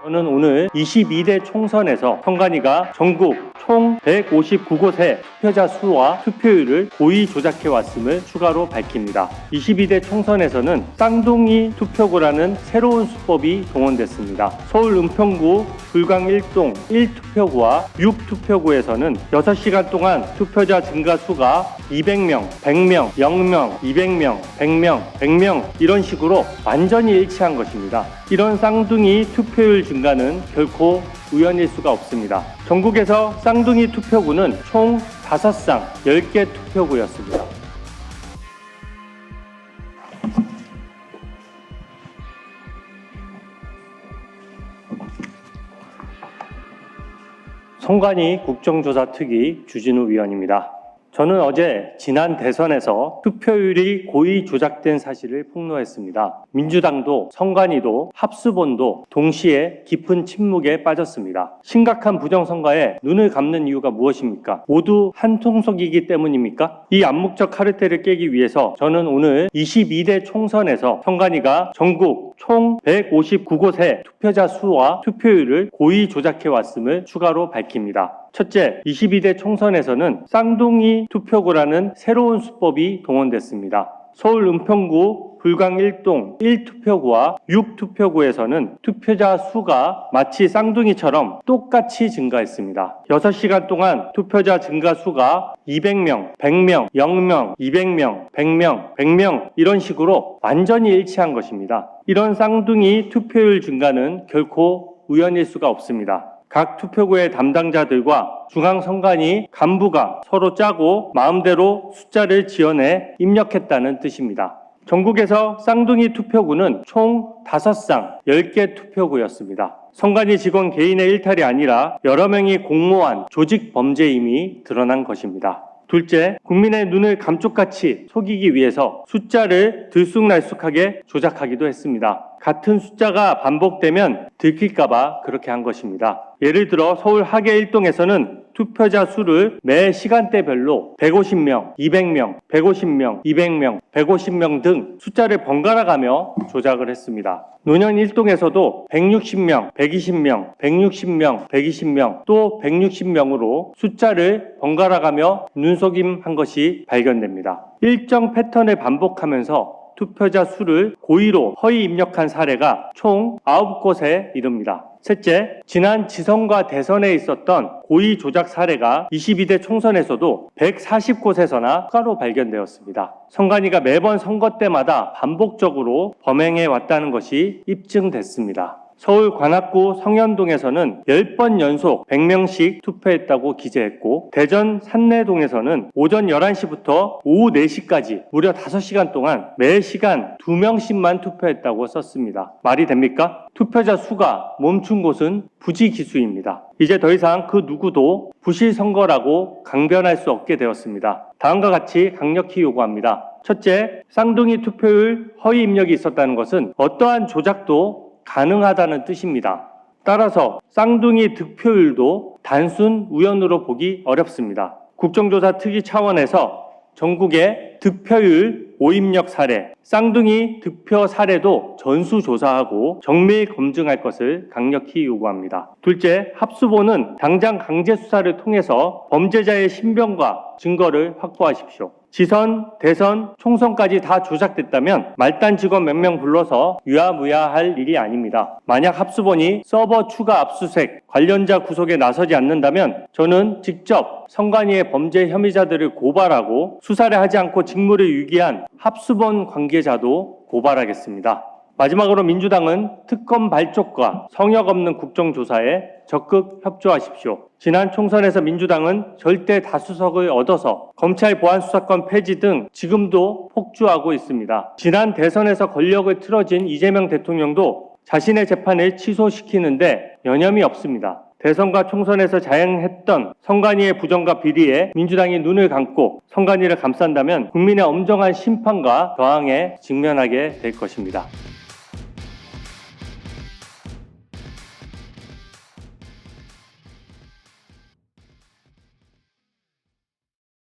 저는 오늘 22대 총선에서 선관위가 전국 총 159곳의 투표자 수와 투표율을 고의 조작해 왔음을 추가로 밝힙니다. 22대 총선에서는 쌍둥이 투표구라는 새로운 수법이 동원됐습니다. 서울 은평구 불광 1동 1투표구와 6투표구에서는 6시간 동안 투표자 증가 수가 200명, 100명, 0명, 200명, 100명, 100명 이런 식으로 완전히 일치한 것입니다. 이런 쌍둥이 투표율 증가는 결코 우연일 수가 없습니다. 전국에서 쌍둥이 투표구는 총 5쌍 10개 투표구였습니다. 선관위 국정조사 특위 주진우 위원입니다. 저는 어제 지난 대선에서 투표율이 고의 조작된 사실을 폭로했습니다. 민주당도 선관위도 합수본도 동시에 깊은 침묵에 빠졌습니다. 심각한 부정선거에 눈을 감는 이유가 무엇입니까? 모두 한 통속이기 때문입니까? 이 암묵적 카르텔을 깨기 위해서 저는 오늘 22대 총선에서 선관위가 전국 총 159곳의 투표자 수와 투표율을 고의 조작해 왔음을 추가로 밝힙니다. 첫째, 22대 총선에서는 쌍둥이 투표구라는 새로운 수법이 동원됐습니다. 서울 은평구 불광 1동 1투표구와 6투표구에서는 투표자 수가 마치 쌍둥이처럼 똑같이 증가했습니다. 6시간 동안 투표자 증가 수가 200명, 100명, 0명, 200명, 100명, 100명 이런 식으로 완전히 일치한 것입니다. 이런 쌍둥이 투표율 증가는 결코 우연일 수가 없습니다. 각 투표구의 담당자들과 중앙선관위 간부가 서로 짜고 마음대로 숫자를 지어내 입력했다는 뜻입니다. 전국에서 쌍둥이 투표구는 총 5쌍 10개 투표구였습니다. 선관위 직원 개인의 일탈이 아니라 여러 명이 공모한 조직 범죄임이 드러난 것입니다. 둘째, 국민의 눈을 감쪽같이 속이기 위해서 숫자를 들쑥날쑥하게 조작하기도 했습니다. 같은 숫자가 반복되면 들킬까봐 그렇게 한 것입니다. 예를 들어 서울 하계 1동에서는 투표자 수를 매 시간대별로 150명, 200명, 150명, 200명, 150명 등 숫자를 번갈아 가며 조작을 했습니다. 노년 1동에서도 160명, 120명, 160명, 120명, 또 160명으로 숫자를 번갈아 가며 눈속임한 것이 발견됩니다. 일정 패턴을 반복하면서 투표자 수를 고의로 허위 입력한 사례가 총 9곳에 이릅니다. 셋째, 지난 지선과 대선에 있었던 고의 조작 사례가 22대 총선에서도 140곳에서나 추가로 발견되었습니다. 선관위가 매번 선거 때마다 반복적으로 범행해 왔다는 것이 입증됐습니다. 서울 관악구 성현동에서는 10번 연속 100명씩 투표했다고 기재했고, 대전 산내동에서는 오전 11시부터 오후 4시까지 무려 5시간 동안 매 시간 2명씩만 투표했다고 썼습니다. 말이 됩니까? 투표자 수가 멈춘 곳은 부지기수입니다. 이제 더 이상 그 누구도 부실선거라고 강변할 수 없게 되었습니다. 다음과 같이 강력히 요구합니다. 첫째, 쌍둥이 투표율 허위 입력이 있었다는 것은 어떠한 조작도 가능하다는 뜻입니다. 따라서 쌍둥이 득표율도 단순 우연으로 보기 어렵습니다. 국정조사 특위 차원에서 전국의 득표율 오입력 사례, 쌍둥이 득표 사례도 전수조사하고 정밀 검증할 것을 강력히 요구합니다. 둘째, 합수본은 당장 강제 수사를 통해서 범죄자의 신변과 증거를 확보하십시오. 지선, 대선, 총선까지 다 조작됐다면 말단 직원 몇 명 불러서 유야무야할 일이 아닙니다. 만약 합수본이 서버 추가 압수수색, 관련자 구속에 나서지 않는다면 저는 직접 선관위의 범죄 혐의자들을 고발하고 수사를 하지 않고 직무를 유기한 합수본 관계자도 고발하겠습니다. 마지막으로 민주당은 특검 발족과 성역 없는 국정조사에 적극 협조하십시오. 지난 총선에서 민주당은 절대 다수석을 얻어서 검찰 보안수사권 폐지 등 지금도 폭주하고 있습니다. 지난 대선에서 권력을 틀어진 이재명 대통령도 자신의 재판을 취소시키는데 여념이 없습니다. 대선과 총선에서 자행했던 선관위의 부정과 비리에 민주당이 눈을 감고 선관위를 감싼다면 국민의 엄정한 심판과 저항에 직면하게 될 것입니다.